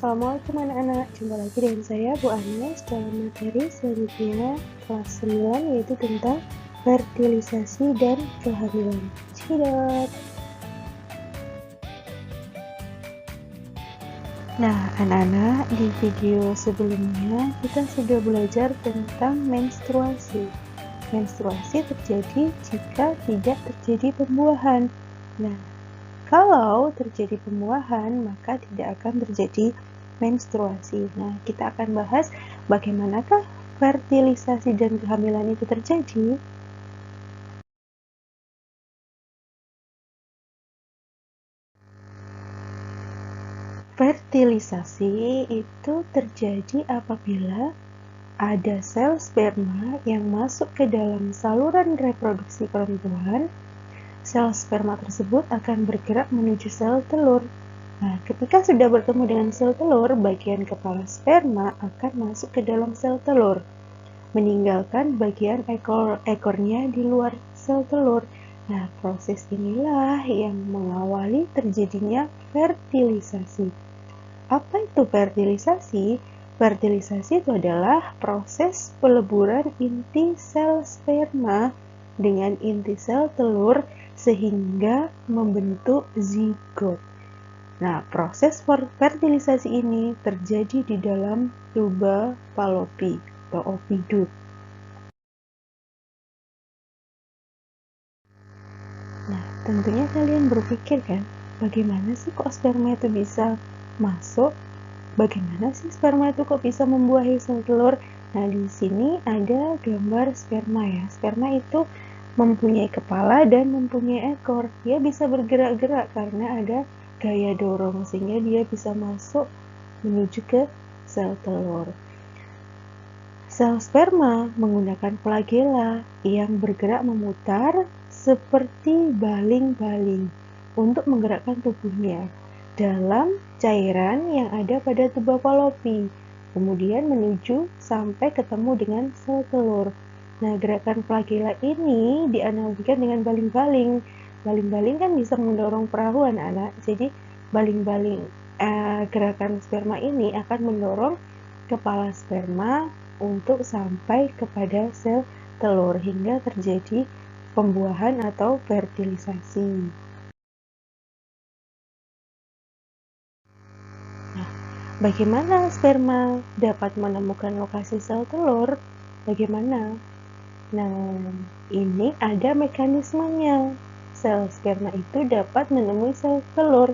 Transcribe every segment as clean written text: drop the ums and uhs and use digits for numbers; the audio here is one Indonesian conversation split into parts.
Assalamualaikum anak-anak, jumpa lagi dengan saya Bu Anes dalam materi selanjutnya kelas 9 yaitu tentang fertilisasi dan kehamilan. Cekidot. Nah anak-anak, di video sebelumnya kita sudah belajar tentang menstruasi. Menstruasi terjadi jika tidak terjadi pembuahan. Nah, kalau terjadi pembuahan, maka tidak akan terjadi menstruasi. Nah, kita akan bahas bagaimanakah fertilisasi dan kehamilan itu terjadi. Fertilisasi itu terjadi apabila ada sel sperma yang masuk ke dalam saluran reproduksi perempuan. Sel sperma tersebut akan bergerak menuju sel telur. Nah, ketika sudah bertemu dengan sel telur, bagian kepala sperma akan masuk ke dalam sel telur, meninggalkan bagian ekornya di luar sel telur. Nah, proses inilah yang mengawali terjadinya fertilisasi. Apa itu fertilisasi? Fertilisasi itu adalah proses peleburan inti sel sperma dengan inti sel telur sehingga membentuk zigot. Nah, proses fertilisasi ini terjadi di dalam tuba Fallopi atau ovidut. Nah, tentunya kalian berpikir kan, bagaimana sih kok sperma itu bisa masuk? Bagaimana sih sperma itu kok bisa membuahi sel telur? Nah, di sini ada gambar sperma ya. Sperma itu mempunyai kepala dan mempunyai ekor. Dia bisa bergerak-gerak karena ada gaya dorong sehingga dia bisa masuk menuju ke sel telur. Sel sperma menggunakan flagela yang bergerak memutar seperti baling-baling untuk menggerakkan tubuhnya dalam cairan yang ada pada tuba Fallopi, kemudian menuju sampai ketemu dengan sel telur. Nah, gerakan flagela ini dianalogikan dengan baling-baling. Baling-baling kan bisa mendorong perahu anak-anak. Jadi, baling-baling gerakan sperma ini akan mendorong kepala sperma untuk sampai kepada sel telur hingga terjadi pembuahan atau fertilisasi. Bagaimana sperma dapat menemukan lokasi sel telur? Bagaimana? Nah, ini ada mekanismenya. Sel sperma itu dapat menemui sel telur.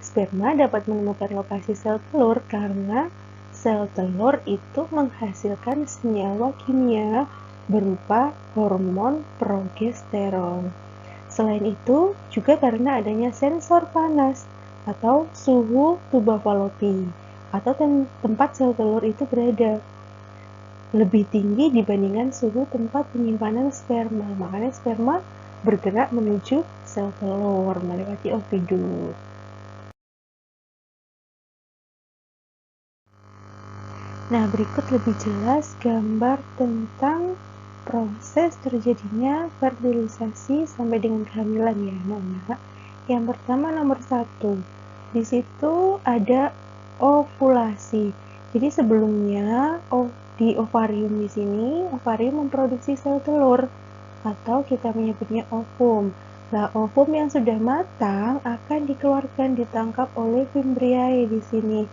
Sperma dapat menemukan lokasi sel telur karena sel telur itu menghasilkan senyawa kimia berupa hormon progesteron. Selain itu, juga karena adanya sensor panas atau suhu tuba Fallopi atau tempat sel telur itu berada lebih tinggi dibandingkan suhu tempat penyimpanan sperma. Makanya sperma bergerak menuju sel telur melewati ovidut. Nah, berikut lebih jelas gambar tentang proses terjadinya fertilisasi sampai dengan kehamilan ya, anak-anak. Yang pertama nomor 1, di situ ada ovulasi. Jadi sebelumnya di ovarium di sini, ovarium memproduksi sel telur atau kita menyebutnya ovum. Nah, ovum yang sudah matang akan dikeluarkan, ditangkap oleh fimbriae di sini.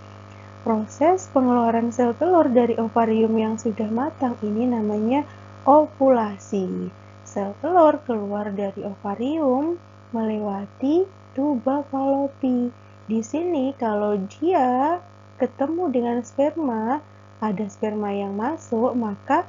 Proses pengeluaran sel telur dari ovarium yang sudah matang ini namanya ovulasi. Sel telur keluar dari ovarium melewati tuba Fallopi. Di sini kalau dia ketemu dengan sperma, ada sperma yang masuk, maka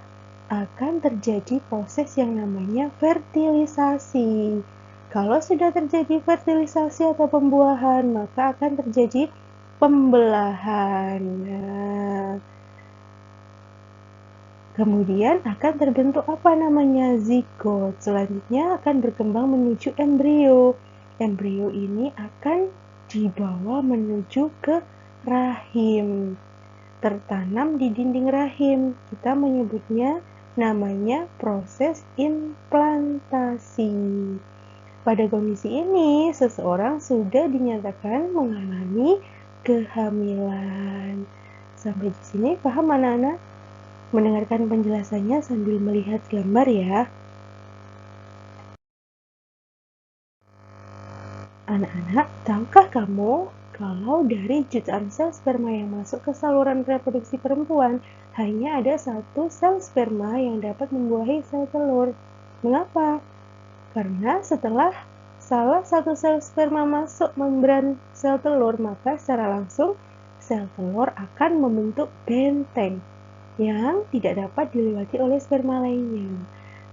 akan terjadi proses yang namanya fertilisasi. Kalau sudah terjadi fertilisasi atau pembuahan, maka akan terjadi pembelahan. Nah, kemudian akan terbentuk apa namanya zigot. Selanjutnya akan berkembang menuju embrio. Embrio ini akan dibawa menuju ke rahim. Tertanam di dinding rahim. Kita menyebutnya namanya proses implantasi. Pada kondisi ini, seseorang sudah dinyatakan mengalami kehamilan. Sampai di sini paham anak-anak? Mendengarkan penjelasannya sambil melihat gambar ya. Anak-anak, tahukah kamu kalau dari jutaan sel sperma yang masuk ke saluran reproduksi perempuan, hanya ada satu sel sperma yang dapat membuahi sel telur. Mengapa? Karena setelah salah satu sel sperma masuk membran sel telur, maka secara langsung sel telur akan membentuk benteng yang tidak dapat dilewati oleh sperma lainnya.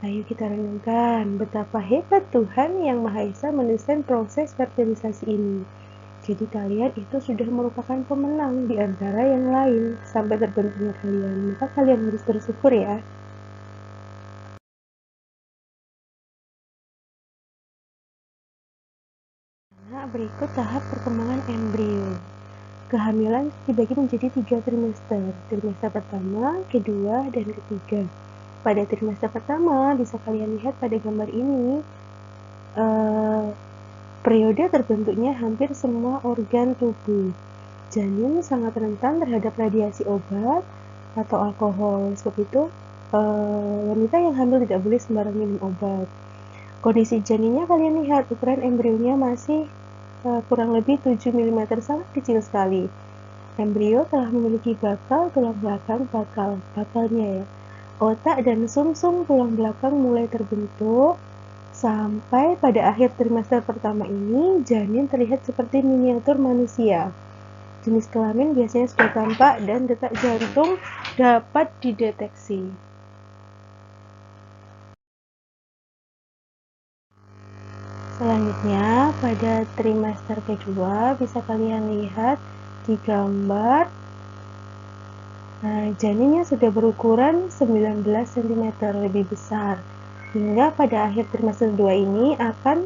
Ayo kita renungkan betapa hebat Tuhan yang Maha Esa mendesain proses fertilisasi ini. Jadi kalian itu sudah merupakan pemenang di antara yang lain sampai terbentuknya kalian. Maka kalian harus bersyukur ya. Nah, berikut tahap perkembangan embrio. Kehamilan dibagi menjadi 3 trimester. Trimester pertama, kedua, dan ketiga. Pada trimester pertama, bisa kalian lihat pada gambar ini, periode terbentuknya hampir semua organ tubuh. Janin sangat rentan terhadap radiasi obat atau alkohol. Sebab itu, wanita yang hamil tidak boleh sembarang minum obat. Kondisi janinnya kalian lihat, ukuran embrionya masih kurang lebih 7 mm, sangat kecil sekali. Embrio telah memiliki bakal tulang belakang, bakalnya ya. Otak dan sumsum tulang belakang mulai terbentuk. Sampai pada akhir trimester pertama ini, janin terlihat seperti miniatur manusia. Jenis kelamin biasanya sudah tampak dan detak jantung dapat dideteksi. Selanjutnya, pada trimester kedua bisa kalian lihat di gambar. Janinnya sudah berukuran 19 cm lebih besar. Hingga pada akhir trimester 2 ini akan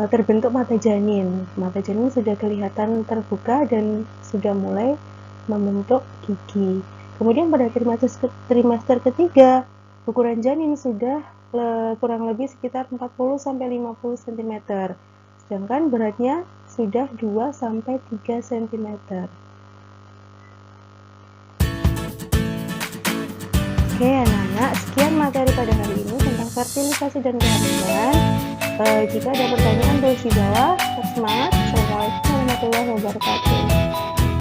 terbentuk mata janin. Mata janin sudah kelihatan terbuka dan sudah mulai membentuk gigi. Kemudian pada trimester ketiga, ukuran janin sudah kurang lebih sekitar 40-50 cm. Sedangkan beratnya sudah 2-3 cm. Oke anak-anak, sekian materi pada hari ini tentang fertilisasi dan kehamilan. Jika ada pertanyaan tulis di bawah. Semangat. Assalamualaikum warahmatullahi wabarakatuh.